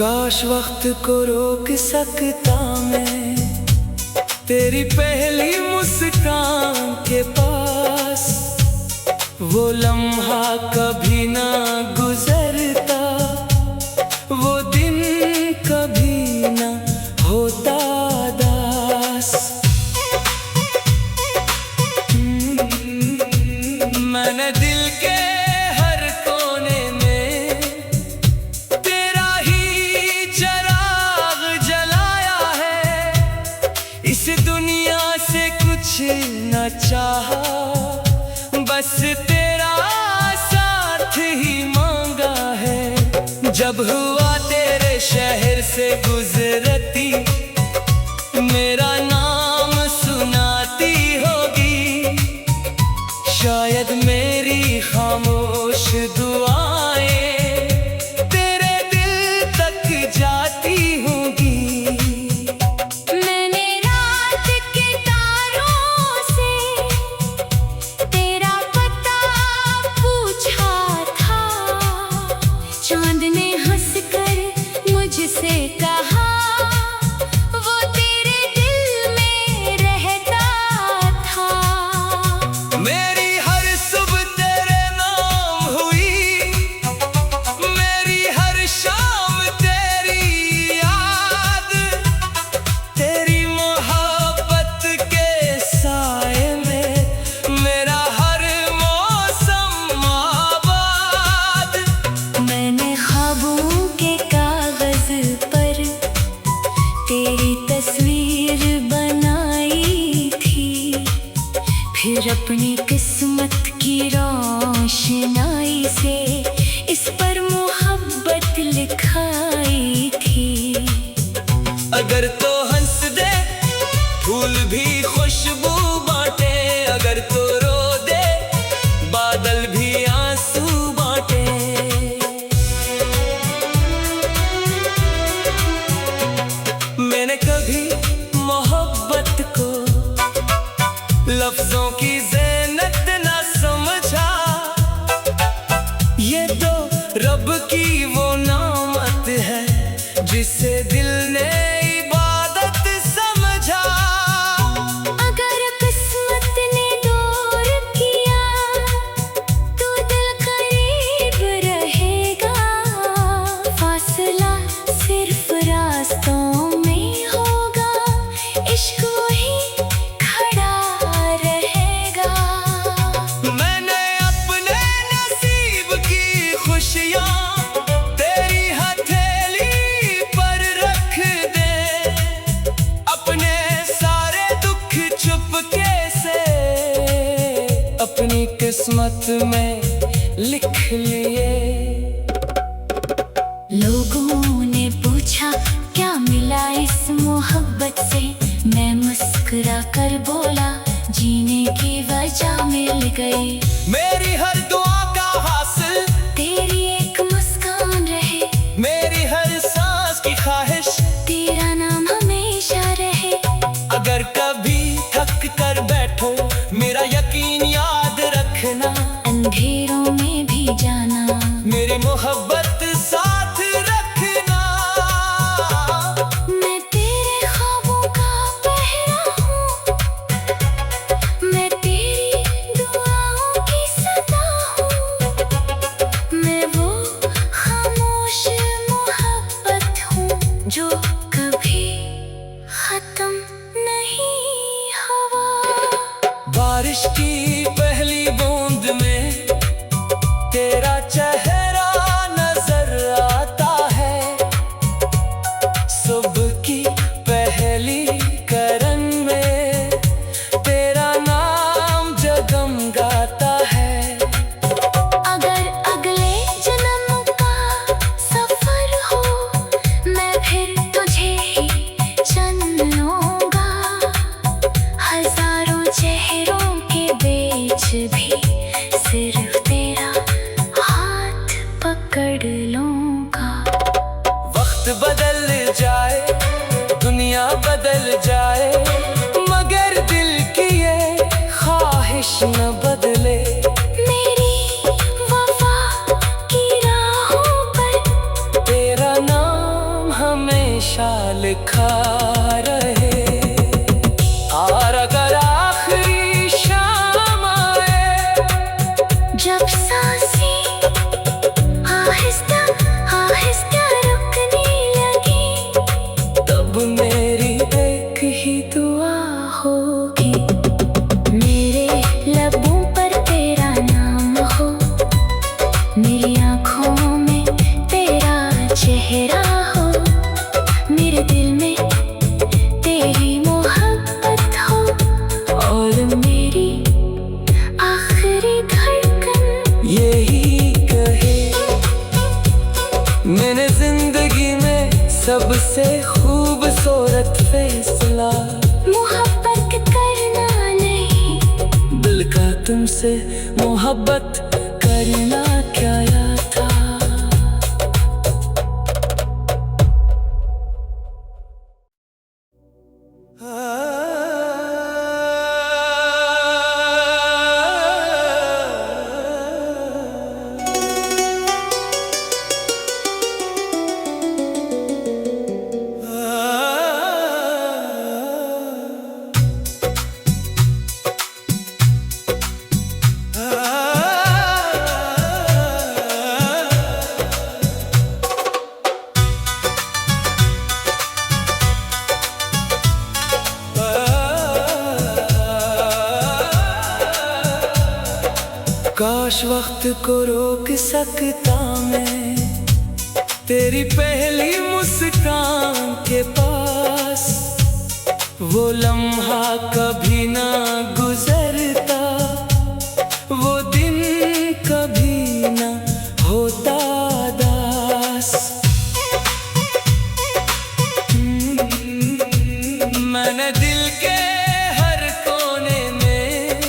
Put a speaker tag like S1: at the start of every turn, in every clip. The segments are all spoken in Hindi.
S1: काश वक्त को रोक सकता मैं तेरी पहली मुस्कान के पास, वो लम्हा कभी ना गुजरता, वो दिन कभी ना होता दास। मैंने दिल के हर कोने में तेरा ही चराग जलाया है, इस दुनिया से कुछ न चाहा, बस तेरा साथ ही मांगा है। जब हुआ तेरे शहर से गुजरती, मेरा नाम सुनाती होगी, शायद मेरी खामोश दुआएं तेरे दिल तक जाती होंगी।
S2: मैंने रात के तारों से तेरा पता पूछा था, चांद ने हंसकर मुझसे कहा, वो तेरे दिल में रहता था।
S1: मेरी हर सुबह तेरे नाम हुई, मेरी हर शाम तेरी याद, तेरी मोहब्बत के साए में मेरा हर मौसम आबाद।
S2: मैंने ख्वाबों के कागज पर तेरी तस्वीर बनाई थी, फिर अपनी किस्मत की रोशनाई से इस पर मोहब्बत लिखाई थी।
S1: अगर तो हंस दे फूल भी खुशबू बांटे, अगर तो रो दे बादल भी आंसू बांटे। मैंने कभी मोहब्बत को लफ्जों की ज़ीनत न समझा, ये तो रब की वो नामत है जिसे दिल ने इबादत समझा।
S2: अगर किस्मत ने दूर किया तो दिल करीब रहेगा, फासला सिर्फ रास्तों में होगा, इश्क वही खड़ा रहेगा।
S1: मैंने अपने नसीब की खुशियाँ तेरी हथेली पर रख दे, अपने सारे दुख चुपके से अपनी किस्मत में लिख लिए।
S2: लोगों ने पूछा क्या मिला इस मोहब्बत से, मैं मुस्कुरा कर बोला जीने की वजह मिल गई।
S1: मेरी हर दुआ का हासिल
S2: तेरी एक मुस्कान रहे,
S1: मेरी हर सांस की ख्वाहिश
S2: तेरा नाम हमेशा रहे।
S1: अगर कभी थक कर बैठो मेरा यकीन याद रखना,
S2: अंधेरों में भी जाना,
S1: मेरी मोहब्बत साथ रखना।
S2: मैं तेरे ख्वाबों का पहरा हूँ, मैं तेरी दुआओं की सदा हूँ, मैं वो खामोश मोहब्बत हूँ जो कभी खत्म नहीं हुआ।
S1: बारिश की न बदले।
S2: मेरी वफा की राहों पर
S1: तेरा नाम हमेशा लिखा रहे। और अगर आखिरी शाम आए,
S2: जब सांसें आहिस्ता आहिस्ता रुकने लगी,
S1: तब मेरी एक ही दुआ होगी।
S2: मेरे लबों पर तेरा नाम हो, मेरी आँखों में तेरा चेहरा हो, मेरे दिल में तेरी मोहब्बत हो, और मेरी आखिरी धड़कन
S1: यही कहे। मैंने जिंदगी में सबसे खूबसूरत फैसला
S2: मोहब्बत करना नहीं,
S1: दिल का तुमसे मोहब्बत करना क्या याद था। काश वक्त को रोक सकता मैं, तेरी पहली मुस्कान के पास। वो लम्हा कभी ना गुजरता, वो दिन कभी ना होता दास। मैंने दिल के हर कोने में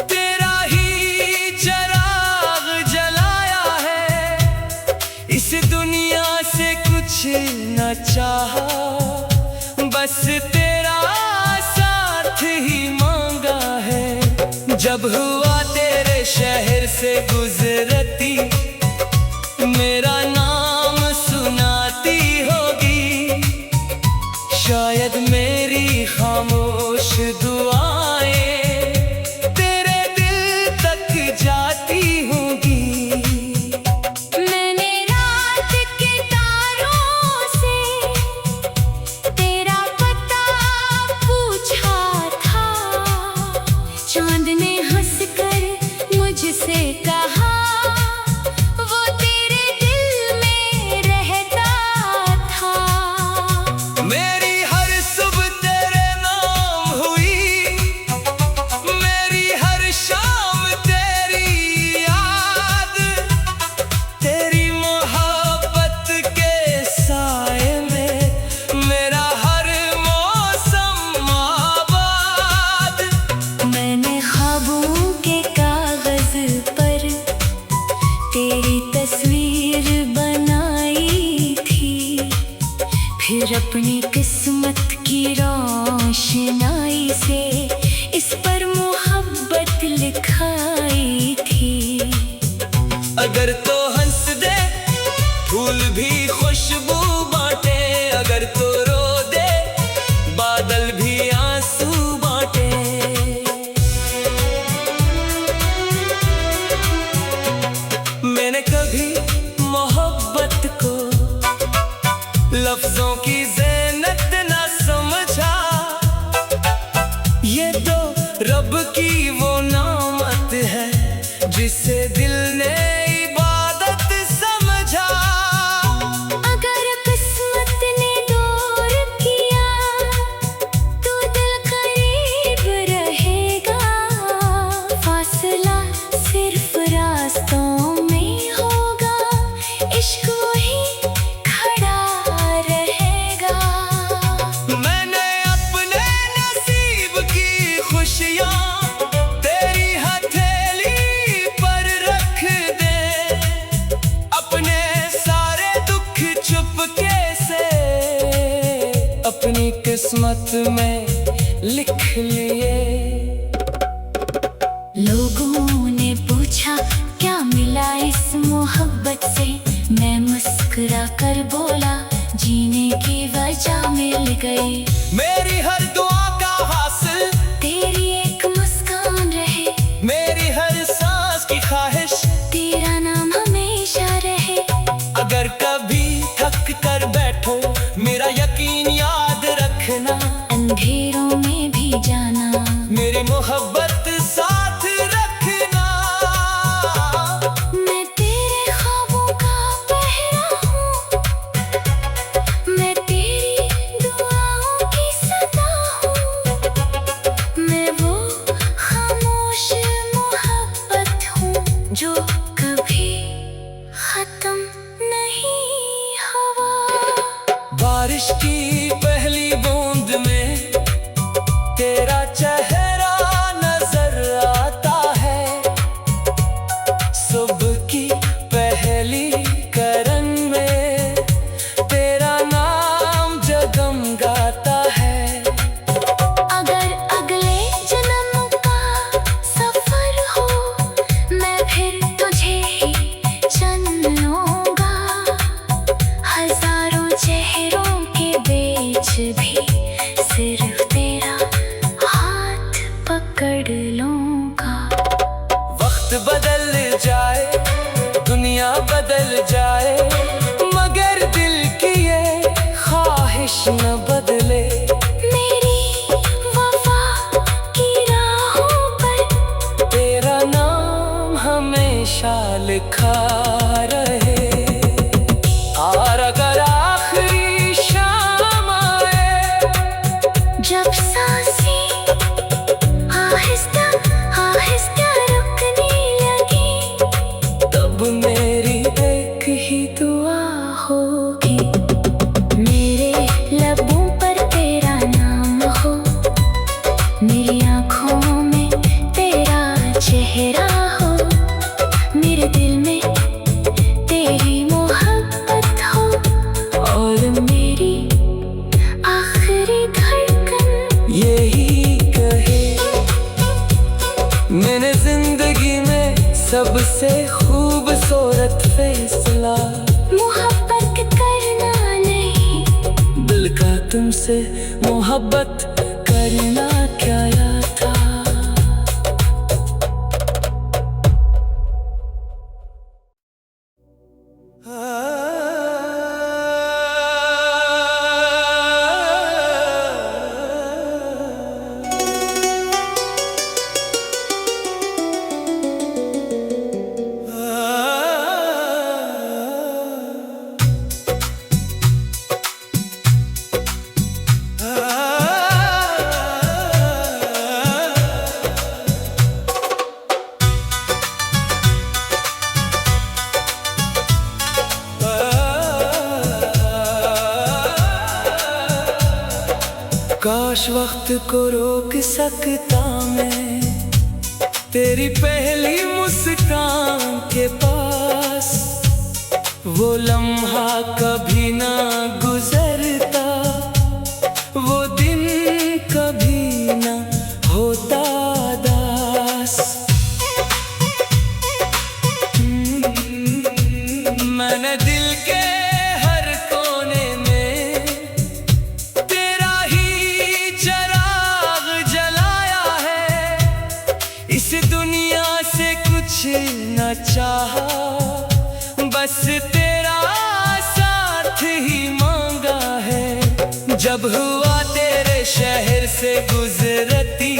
S1: तेरा ही चराग जलाया है। इस दुनिया से कुछ न चाहा, बस तेरा साथ ही मांगा है। जब हुआ तेरे शहर से गुजरती, मेरा नाम सुनाती होगी। शायद मेरी खामोश दुआएं तेरे दिल तक जाती होंगी।
S2: मैंने रात के तारों से तेरा पता पूछा था, चांद ने हंसकर मुझसे कहा, वो तेरे दिल में रहता था।
S1: मेरी हर सुबह तेरे नाम हुई, मेरी हर शाम तेरी याद। तेरी मोहब्बत के साए में मेरा हर मौसम आबाद।
S2: मैंने ख्वाबों के कागज पर तेरी तस्वीर बनाई थी, फिर अपनी किस्मत की रोशनाई से इस पर मोहब्बत लिखाई थी।
S1: अगर तो हंस दे फूल भी खुशबू बांटे, अगर तो रो दे बादल भी आंसू बांटे। मैंने कभी मोहब्बत को लफ्जों की ज़ीनत न समझा, ये तो रब की वो नामत है जिसे दिल ने इबादत समझा।
S2: अगर किस्मत ने दूर किया तो दिल करीब रहेगा, फासला सिर्फ रास्तों में होगा, इश्क वही खड़ा रहेगा।
S1: मैंने अपने नसीब की खुशियाँ तेरी हथेली पर रख दे, अपने सारे दुख चुपके से अपनी किस्मत में लिख लिए।
S2: लोगों ने पूछा क्या मिला इस मोहब्बत से, मैं मुस्कुरा कर बोला जीने की वजह मिल गई।
S1: मेरी हर दुआ का हासिल
S2: तेरी एक मुस्कान रहे,
S1: मेरी हर सांस की ख्वाहिश
S2: तेरा नाम हमेशा रहे।
S1: अगर कभी थक कर बैठो मेरा यकीन याद रखना,
S2: अंधेरों में भी जाना
S1: मेरी मोहब्बत साथ रखना।
S2: मैं तेरे ख्वाबों का पहरा हूँ, मैं तेरी दुआओं की सदा हूँ। मैं वो खामोश मोहब्बत हूँ जो कभी खत्म नहीं हुआ।
S1: बारिश की पहली बूंद में तेरा चेहरा नजर आता है, सुबह की पहली करन में तेरा नाम जगमगाता है।
S2: अगर अगले जन्म का सफर हो मैं फिर तुझे ही चुन लूंगा। हजारों चेहरों के बीच भी सिर्फ तेरा हाथ पकड़ लूंगा।
S1: वक्त बदल जाए दुनिया बदल जाए, मगर दिल की ये ख्वाहिश न बदले।
S2: मेरी वफा की राहों पर
S1: तेरा नाम हमेशा लिखा रहे। और अगर आखिरी शाम आए,
S2: जब सांसें आहिस्ता आहिस्ता रुकने लगी,
S1: तब मेरी एक ही दुआ
S2: होगी मेरे लबों पर तेरा नाम हो, मेरी आँखों में तेरा चेहरा हो, मेरे दिल में तेरी मोहब्बत हो,
S1: और
S2: मेरी आखिरी धड़कन
S1: यही कहे। मैंने जिंदगी में सबसे खूबसूरत फैसला
S2: मोहब्बत करना नहीं,
S1: दिल का तुमसे मोहब्बत करना क्या याद था। काश वक्त को रोक सकता मैं तेरी पहली मुस्कान के पास, वो लम्हा कभी ना गुजरता, वो दिन कभी ना होता दास। मैंने दिल के हर कोने में तेरा ही चिराग जलाया है, इस दुनिया से कुछ न चाहा, बस तेरा साथ ही मांगा है। जब हुआ तेरे शहर से गुजरती,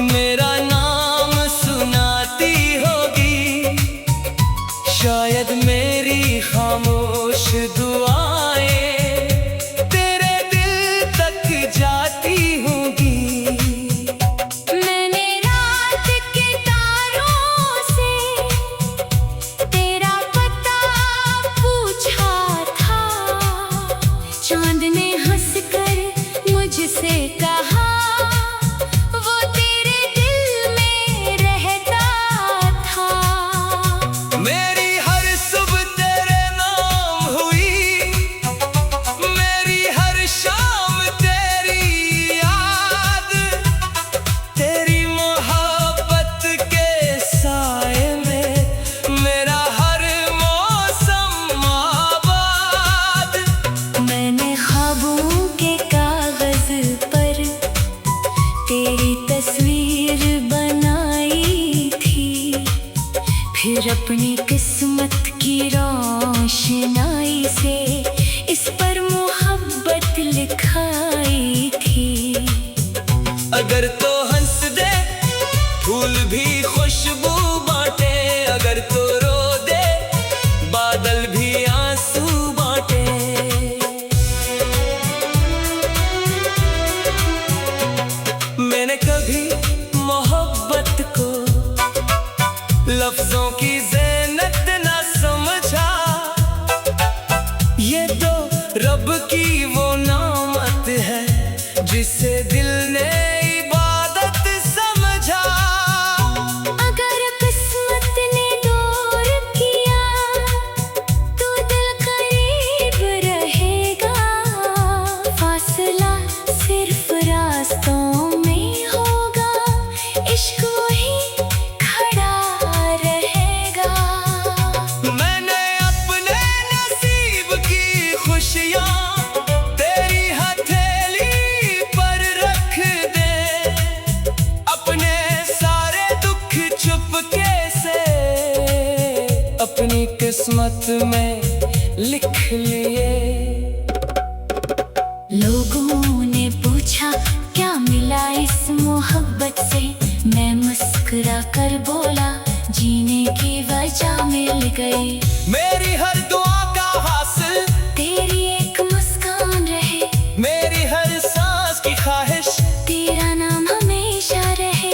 S1: मेरा नाम सुनाती होगी, शायद मेरी खामोश दुआएं तेरे दिल तक जाती होंगी।
S2: मैंने रात के तारों से तेरा पता पूछा था, चांद ने हंसकर मुझसे कहा वो तेरे दिल फिर अपनी किस्मत की रोशनाई से इस पर मोहब्बत लिखाई थी।
S1: अगर तो हंस दे फूल भी खुशबू बांटे, अगर तो रो दे बादल भी आंसू बांटे। मैंने कभी मोहब्बत को लफ्जों की ज़ीनत ना समझा, ये तो रब की वो नामत है जिसे दिल ने इबादत समझा।
S2: अगर किस्मत ने दूर किया तो दिल करीब रहेगा, फासला सिर्फ रास्तों में होगा, इश्क वही खड़ा रहेगा।
S1: मैंने अपने नसीब की खुशियाँ तेरी हथेली पर रख दे, अपने सारे दुख चुपके से अपनी किस्मत में लिख लिए।
S2: लोगों ने पूछा क्या मिला इस मोहब्बत से, मैं मुस्कुरा कर बोला जीने की वजह मिल गई।
S1: मेरी हर दुआ का हासिल
S2: तेरी एक मुस्कान रहे,
S1: मेरी हर सांस की ख्वाहिश
S2: तेरा नाम हमेशा रहे।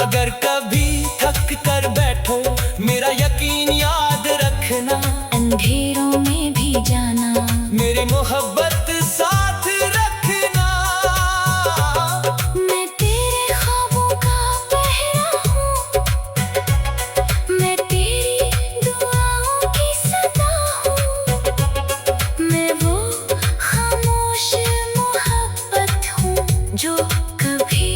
S1: अगर कभी थक कर बैठो मेरा यकीन याद रखना,
S2: अंधेरों में भी जाना
S1: मेरी मोहब्बत साथ रखना।
S2: मैं तेरे ख्वाबों का पहरा हूँ, मैं तेरी दुआओं की सदा हूँ, मैं वो खामोश मोहब्बत हूँ जो कभी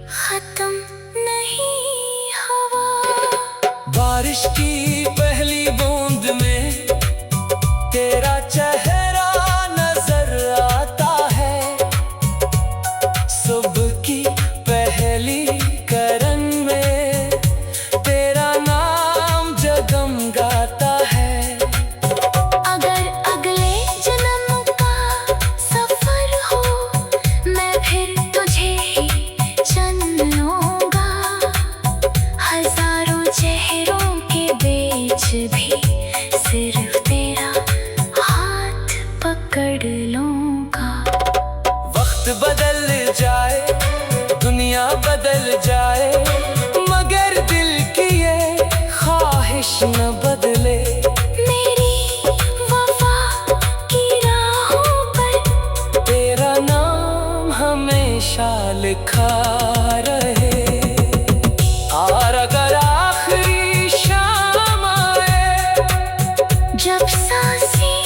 S2: खत्म नहीं हुआ।
S1: बारिश की पहली बूंद में तेरा चेहरा नजर आता है, सुबह की पहली करन में तेरा नाम जगमगाता है।
S2: अगर अगले जन्म का सफर हो मैं फिर तुझे ही चुन लूंगा, हजारों चेहरों के बीच भी सिर्फ तेरा हाथ पकड़ लूंगा।
S1: वक्त बदल जाए दुनिया बदल जाए, मगर दिल की ये ख्वाहिश न बदले।
S2: मेरी वफा की राहों पर
S1: तेरा नाम हमेशा लिखा रहे। और अगर आखिरी शाम आए,
S2: जब सांसें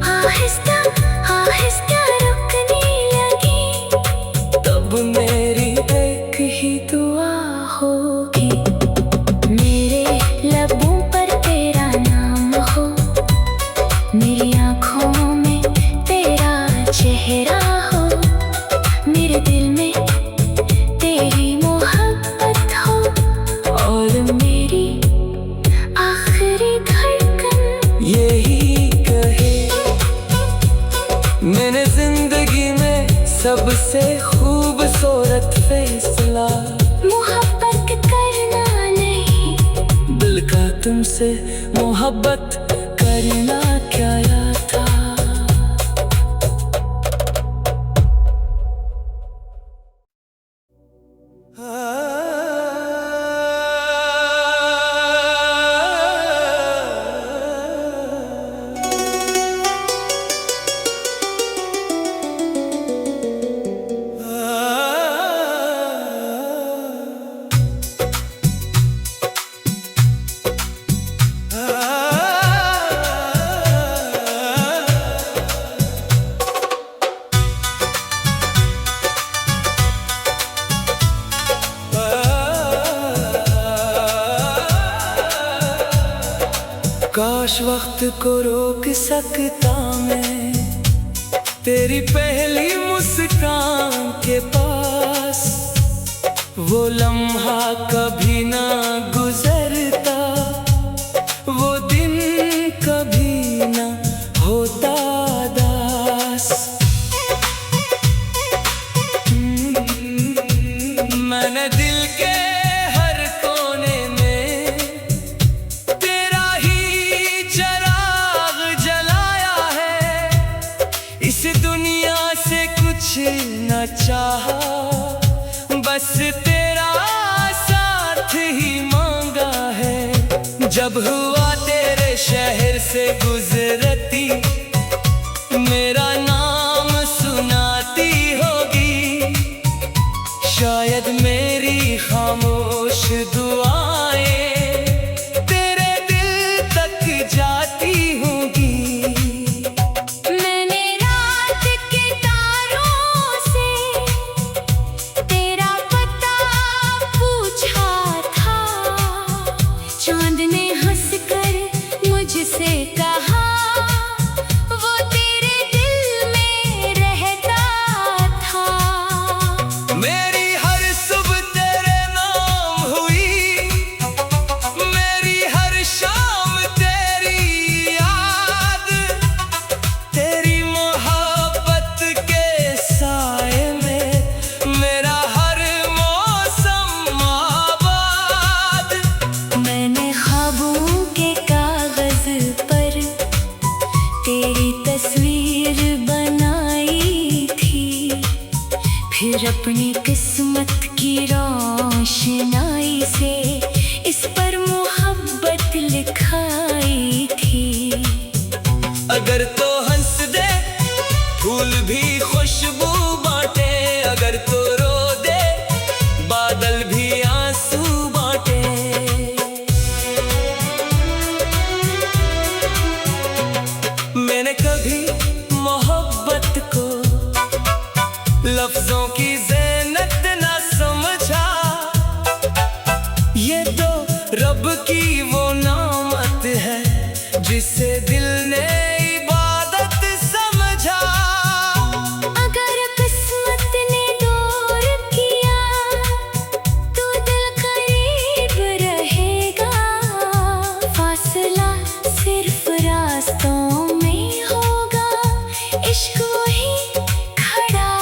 S2: आहिस्ता आहिस्ता रुकने लगी,
S1: तब मेरी एक ही दुआ होगी,
S2: मेरे लबों पर तेरा नाम हो, मेरी आँखों में तेरा चेहरा हो, मेरे दिल में तेरी मोहब्बत हो, और मेरी आखिरी धड़कन
S1: यही कहे। मैंने जिंदगी में सबसे खूबसूरत फैसला
S2: मोहब्बत करना नहीं,
S1: दिल का तुमसे मोहब्बत करना क्या याद था। काश वक्त को रोक सकता मैं तेरी पहली मुस्कान के पास, वो लम्हा कभी ना गुजरता जब हुआ तेरे शहर से गुजरती, मेरा नाम सुनाती होगी। शायद मेरी खामोश दुआएं तेरे दिल तक जाती होंगी।
S2: मैंने रात के तारों से तेरा पता पूछा था। चांद ने हंसकर मुझसे कहा, वो तेरे दिल में रहता था।
S1: मेरी हर सुबह तेरे नाम हुई, मेरी हर शाम तेरी याद। तेरी मोहब्बत के साए में मेरा हर मौसम आबाद।
S2: मैंने ख्वाबों के कागज पर तेरी तस्वीर बनाई थी, फिर अपनी किस्मत की रोशनाई से इस पर मोहब्बत लिखाई थी।
S1: अगर तो हंस दे फूल भी खुशबू बांटे, अगर तो रो दे बादल भी आंसू बांटे। मैंने कभी मोहब्बत को लफ्जों की ज़ीनत न समझा। ये तो रब की वो नामत है जिसे दिल ने इबादत समझा।
S2: अगर किस्मत ने दूर किया तो दिल करीब रहेगा। फासला सिर्फ रास्तों में होगा, इश्क वही खड़ा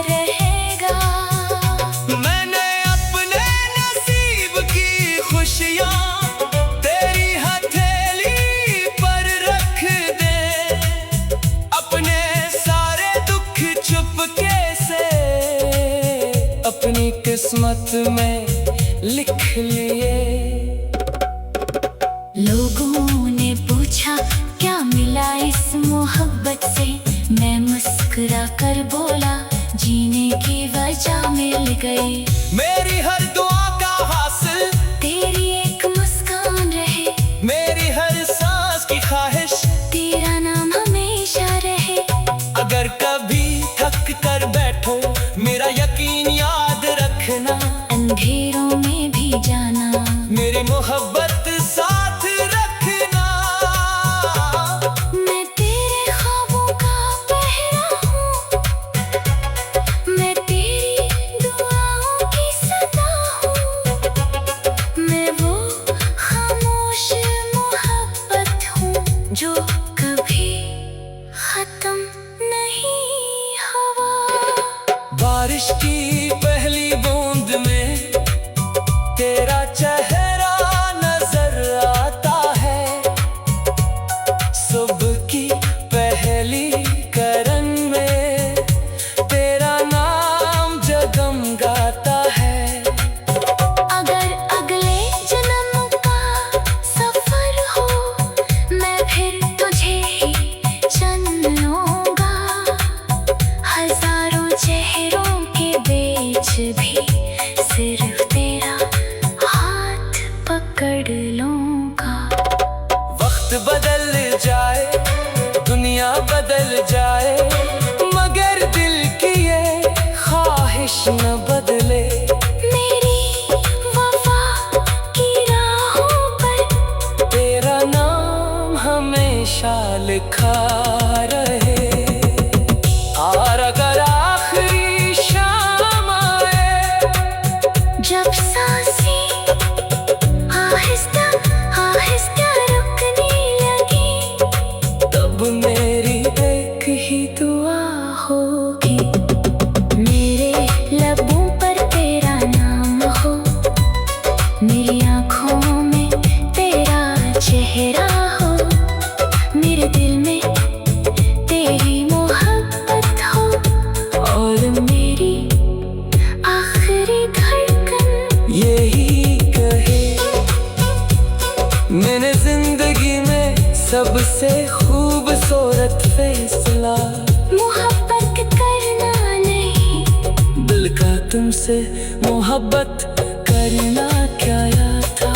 S2: रहेगा।
S1: मैंने अपने नसीब की खुशियाँ तेरी हथेली पर रख दे। अपने सारे दुख चुपके से अपनी किस्मत में लिख लिए।
S2: लोगों ने पूछा क्या मिला इस मोहब्बत से, मैं मुस्कुरा कर बोला जीने की वजह मिल गई।
S1: मेरी हर दुआ का हासिल
S2: तेरी एक मुस्कान रहे,
S1: मेरी हर सांस की ख्वाहिश
S2: तेरा नाम हमेशा रहे।
S1: अगर कभी थक कर बैठो मेरा यकीन याद रखना।
S2: अंधेरों में भी जाना,
S1: मेरी मोहब्बत साथ रखना।
S2: मैं तेरे ख्वाबों का पहरा हूँ, मैं तेरी दुआओं की सदा हूँ। मैं वो खामोश मोहब्बत हूँ जो कभी खत्म नहीं हुआ।
S1: बारिश की पहली बूंद में तेरा चेहरा नजर आता है। सुबह की पहली करन में तेरा नाम जगमगाता है।
S2: अगर अगले जन्म का सफर हो, मैं फिर तुझे ही चुन लूंगा। हजारों चेहरों के बीच भी सिर्फ तेरा हाथ पकड़ लूंगा।
S1: वक्त बदल जाए दुनिया बदल जाए, मगर दिल की ये ख्वाहिश न बदले।
S2: मेरी वफा की राहों पर
S1: तेरा नाम हमेशा लिखा रहे। और अगर आखिरी शाम आए,
S2: जब सांसें आहिस्ता आहिस्ता रुकने लगी,
S1: तब मेरी एक ही दुआ होगी।
S2: मेरे लबों पर तेरा नाम हो, मेरी आँखों में तेरा चेहरा हो, मेरे दिल में तेरी मोहब्बत हो, और मेरी आखिरी धड़कन
S1: यही कहे। मैंने सबसे खूबसूरत फैसला
S2: मोहब्बत करना नहीं,
S1: दिल का तुमसे मोहब्बत करना क्या याद था।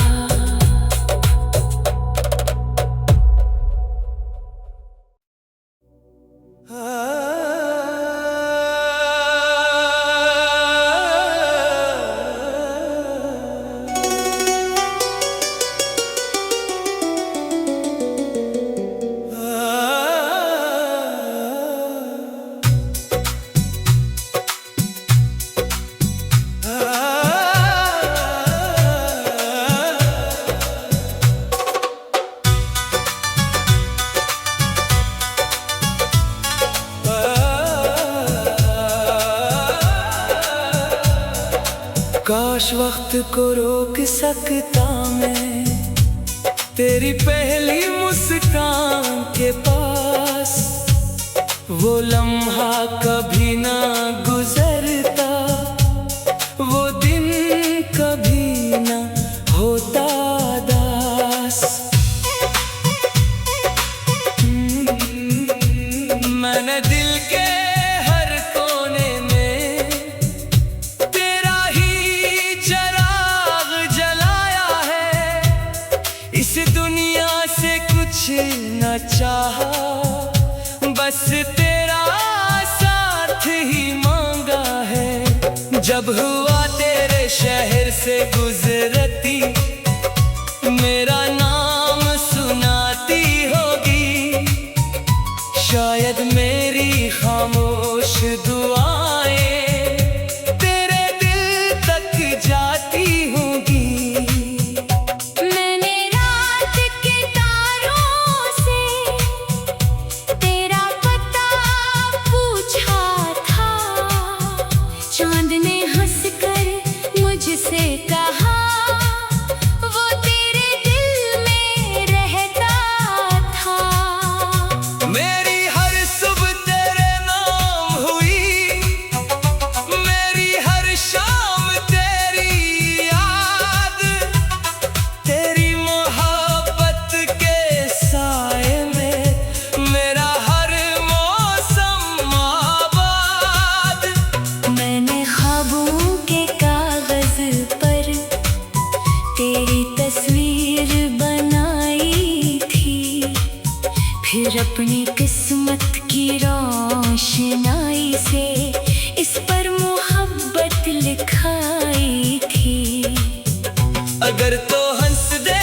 S1: काश वक्त को रोक सकता मैं तेरी पहली मुस्कान के पास, वो लम्हा कभी ना गुजरता, वो दिन कभी ना होता दास। मैंने दिल के हर कोने में तेरा ही चिराग जलाया है, इस दुनिया से कुछ न चाहा, बस तेरा साथ ही मांगा है। जब हुआ तेरे शहर से गुजरती, मेरा नाम सुनाती होगी, शायद मेरी खामोश दुआएं तेरे दिल तक जाती होंगी।
S2: मैंने रात के तारों से तेरा पता पूछा था, चांद ने हंसकर मुझसे कहा, वो तेरे दिल में रहता था।
S1: मेरी हर सुबह तेरे नाम हुई, मेरी हर शाम तेरी याद, तेरी मोहब्बत के साए में मेरा हर मौसम आबाद।
S2: मैंने ख्वाबों के कागज पर तेरी तस्वीर बनाई थी, फिर अपनी किस्मत की रोशनाई से इस पर मोहब्बत लिखाई थी।
S1: अगर तो हंस दे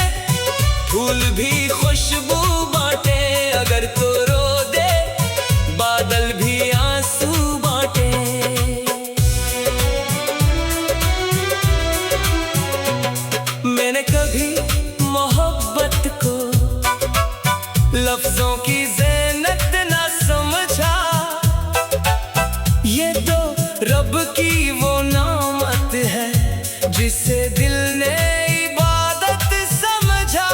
S1: फूल भी खुशबू बांटे, अगर तो रो दे बादल भी आंसू बांटे। मैंने कभी मोहब्बत को लफ्जों की ज़ीनत न समझा, ये तो रब की वो नामत है जिसे दिल ने इबादत समझा।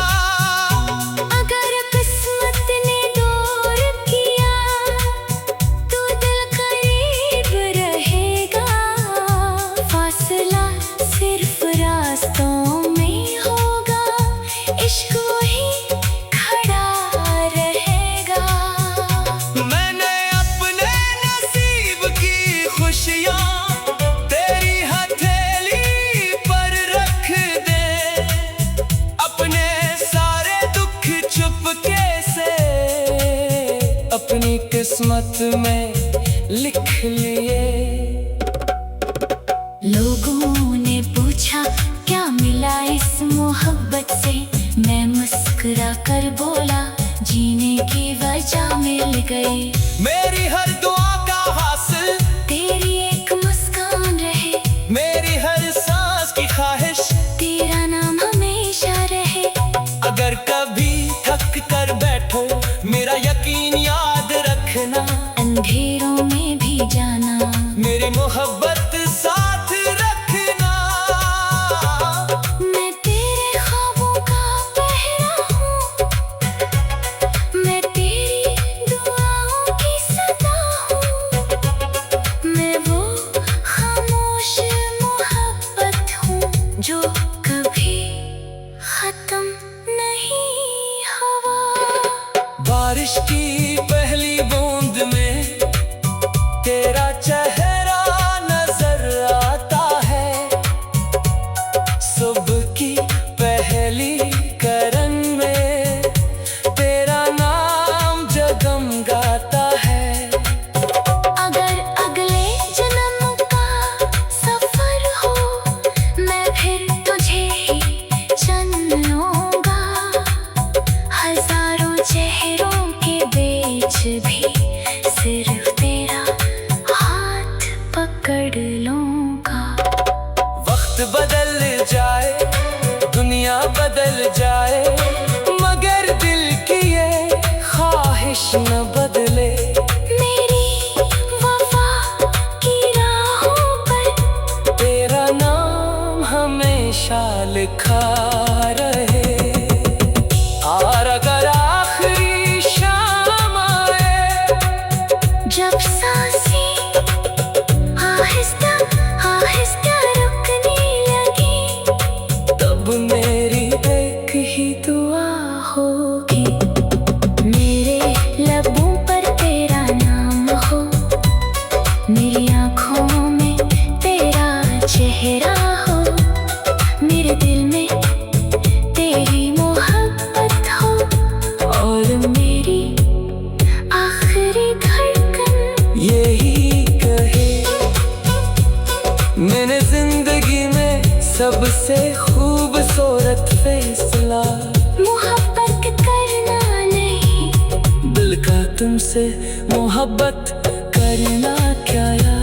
S2: अगर किस्मत ने दूर किया तो दिल करीब रहेगा, फासला सिर्फ रास्तों में होगा, इश्क वही खड़ा रहेगा।
S1: मैंने अपने नसीब की खुशियाँ तेरी हथेली पर रख दे, अपने सारे दुख चुपके से अपनी किस्मत में लिख लिए।
S2: लोगों ने पूछा क्या मिला इस मोहब्बत से, मैं मुस्कुरा कर बोला जीने की वजह मिल गई।
S1: मेरी हर दुआ का हासिल
S2: तेरी एक मुस्कान रहे,
S1: मेरी हर सांस की ख्वाहिश
S2: तेरा नाम हमेशा रहे।
S1: अगर कभी थक कर बैठो मेरा यकीन याद रखना,
S2: अंधेरों में भी जाना,
S1: मेरी मोहब्बत साथ रखना।
S2: मैं तेरे ख्वाबों का पहरा हूँ, मैं तेरी दुआओं की सदा
S1: बारिश की पहली बूंद में तेरा चेहरा नजर आता है। सुबह की पहली करन में तेरा नाम जगमगाता है।
S2: अगर अगले जन्म का सफर हो मैं फिर तुझे ही चुन लूंगा। हजारों चेहरों के बीच भी सिर्फ तेरा हाथ पकड़ लूंगा।
S1: वक्त बदल जाए, दुनिया बदल जाए, मगर दिल की ये ख्वाहिश न बदले।
S2: मेरी वफा की राहों पर
S1: तेरा नाम हमेशा लिखा रहे। और अगर आखिरी शाम आए,
S2: जब सांसें आहिस्ता आहिस्ता रुकने लगी,
S1: तब मेरी एक ही दुआ
S2: होगी मेरे लबों पर तेरा नाम हो, मेरी आँखों में तेरा चेहरा हो, मेरे दिल में तेरी मोहब्बत हो, और मेरी आखिरी धड़कन
S1: यही कहे। मैंने जिंदगी में सबसे खूबसूरत फैसला
S2: मोहब्बत करना नहीं,
S1: दिल का तुमसे मोहब्बत करना क्या यार।